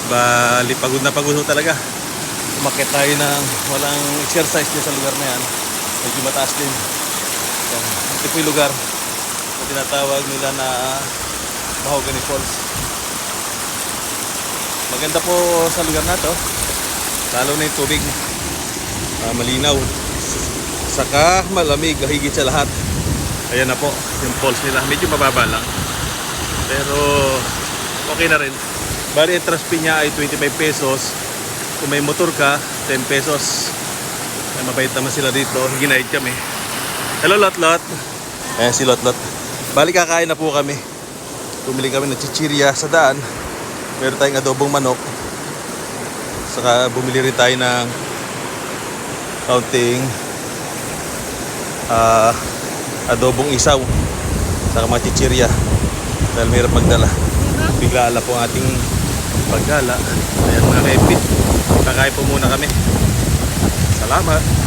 Bali, pagod na pagod ho talaga. Umakyat tayo ng walang exercise din sa lugar na yan. Medyo mataas din. Yan. Ito po yung lugar na tinatawag nila na Mahogany Falls. Maganda po sa lugar na to. Lalo na yung tubig. Malinaw. Saka malamig, higit sa lahat. Ayan na po, yung falls nila. Medyo mababa lang. Pero okay na rin. Bali, entrance fee niya ay 25 pesos. Kung may motor ka, 10 pesos. Ay, mabait naman sila dito. Ginaid kami. Hello, Lot-Lot. Ayan si Lot-Lot. Bali, kakain na po kami. Bumili kami ng chichirya sa daan. Meron tayong adobong manok. Saka bumili rin tayo ng kaunting adobong isaw. Saka mga chichirya. Dahil mayroon magdala. Bigla po ang ating paggala. Ayan mga kaipit. Kakain po muna kami. Salamat.